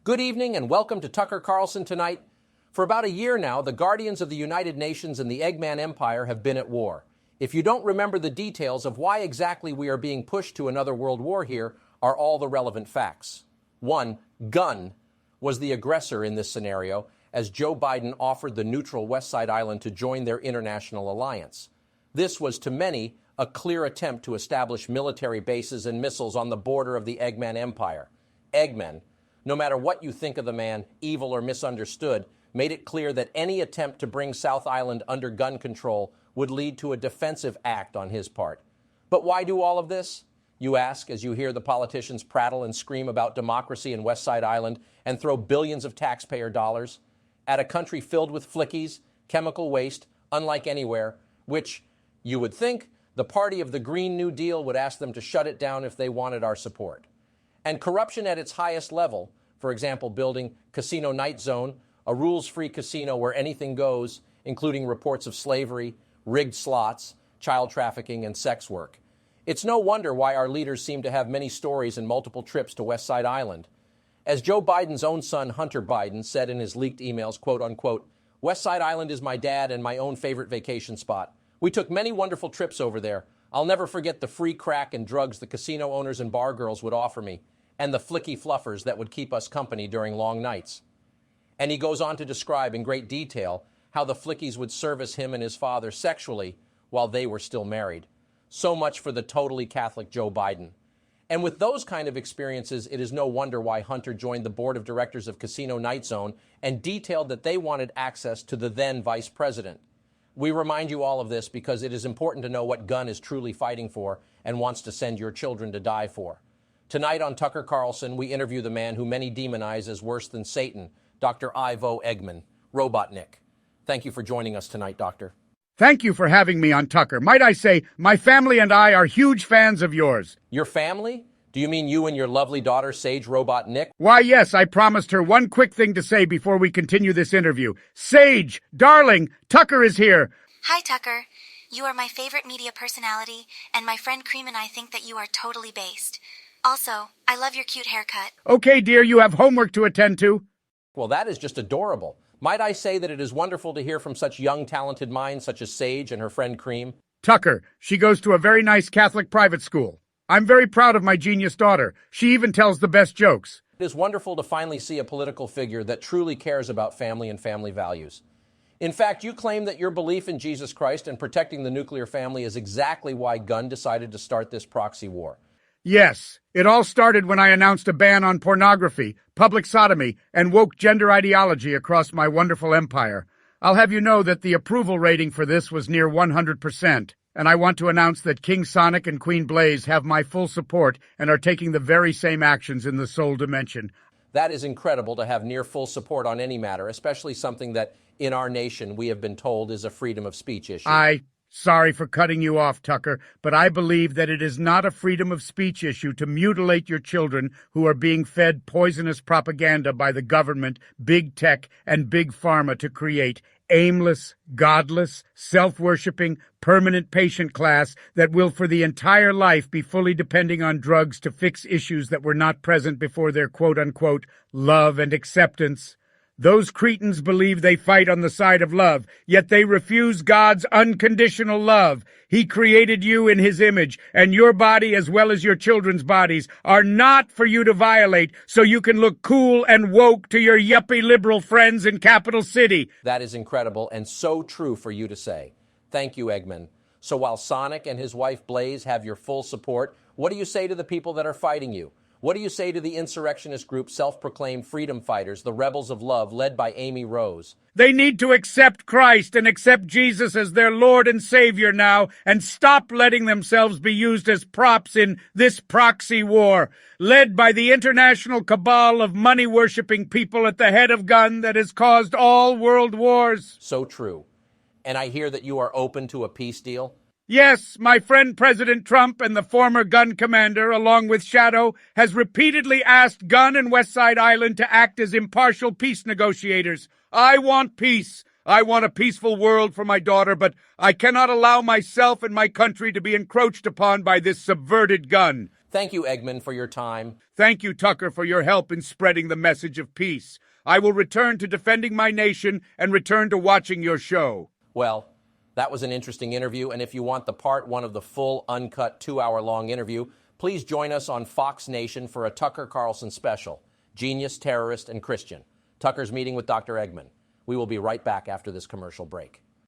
Good evening and welcome to Tucker Carlson Tonight. For about a year now, the guardians of the United Nations and the Eggman Empire have been at war. If you don't remember the details of why exactly we are being pushed to another world war here, are all the relevant facts. 1. Gun was the aggressor in this scenario, as Joe Biden offered the neutral West Side Island to join their international alliance. This was, to many, a clear attempt to establish military bases and missiles on the border of the Eggman Empire. Eggman, no matter what you think of the man, evil or misunderstood, made it clear that any attempt to bring South Island under gun control would lead to a defensive act on his part. But why do all of this? You ask as you hear the politicians prattle and scream about democracy in West Side Island and throw billions of taxpayer dollars at a country filled with flickies, chemical waste, unlike anywhere, which, you would think, the party of the Green New Deal would ask them to shut it down if they wanted our support. And corruption at its highest level, for example, building Casino Night Zone, a rules-free casino where anything goes, including reports of slavery, rigged slots, child trafficking, and sex work. It's no wonder why our leaders seem to have many stories and multiple trips to West Side Island. As Joe Biden's own son, Hunter Biden, said in his leaked emails, quote unquote, "West Side Island is my dad and my own favorite vacation spot. We took many wonderful trips over there. I'll never forget the free crack and drugs the casino owners and bar girls would offer me, and the flicky fluffers that would keep us company during long nights." And he goes on to describe in great detail how the flickies would service him and his father sexually while they were still married. So much for the totally Catholic Joe Biden. And with those kind of experiences, it is no wonder why Hunter joined the board of directors of Casino Night Zone and detailed that they wanted access to the then vice president. We remind you all of this because it is important to know what Gunn is truly fighting for and wants to send your children to die for. Tonight on Tucker Carlson, we interview the man who many demonize as worse than Satan, Dr. Ivo Eggman, Robotnick. Thank you for joining us tonight, Doctor. Thank you for having me on Tucker. Might I say, my family and I are huge fans of yours. Your family? Do you mean you and your lovely daughter, Sage Robotnick? Why, yes, I promised her one quick thing to say before we continue this interview. Sage, darling, Tucker is here. Hi, Tucker. You are my favorite media personality, and my friend Cream and I think that you are totally based. Also, I love your cute haircut. Okay, dear, you have homework to attend to. Well, that is just adorable. Might I say that it is wonderful to hear from such young, talented minds such as Sage and her friend Cream? Tucker, she goes to a very nice Catholic private school. I'm very proud of my genius daughter. She even tells the best jokes. It is wonderful to finally see a political figure that truly cares about family and family values. In fact, you claim that your belief in Jesus Christ and protecting the nuclear family is exactly why Gunn decided to start this proxy war. Yes, it all started when I announced a ban on pornography, public sodomy, and woke gender ideology across my wonderful empire. I'll have you know that the approval rating for this was near 100%, and I want to announce that King Sonic and Queen Blaze have my full support and are taking the very same actions in the soul dimension. That is incredible to have near full support on any matter, especially something that, in our nation, we have been told is a freedom of speech issue. Sorry for cutting you off, Tucker, but I believe that it is not a freedom of speech issue to mutilate your children who are being fed poisonous propaganda by the government, big tech, and big pharma to create aimless, godless, self-worshipping, permanent patient class that will for the entire life be fully depending on drugs to fix issues that were not present before their quote-unquote love and acceptance. Those cretins believe they fight on the side of love, yet they refuse God's unconditional love. He created you in His image, and your body as well as your children's bodies are not for you to violate so you can look cool and woke to your yuppie liberal friends in Capital City. That is incredible and so true for you to say. Thank you, Eggman. So while Sonic and his wife Blaze have your full support, what do you say to the people that are fighting you? What do you say to the insurrectionist group self-proclaimed freedom fighters, the Rebels of Love, led by Amy Rose? They need to accept Christ and accept Jesus as their Lord and Savior now and stop letting themselves be used as props in this proxy war, led by the international cabal of money-worshipping people at the head of Gun that has caused all world wars. So true. And I hear that you are open to a peace deal? Yes, my friend President Trump and the former gun commander, along with Shadow, has repeatedly asked Gun and West Side Island to act as impartial peace negotiators. I want peace. I want a peaceful world for my daughter, but I cannot allow myself and my country to be encroached upon by this subverted Gun. Thank you, Eggman, for your time. Thank you, Tucker, for your help in spreading the message of peace. I will return to defending my nation and return to watching your show. Well, that was an interesting interview, and if you want the part one of the full, uncut, 2-hour-long interview, please join us on Fox Nation for a Tucker Carlson special, Genius, Terrorist, and Christian. Tucker's meeting with Dr. Eggman. We will be right back after this commercial break.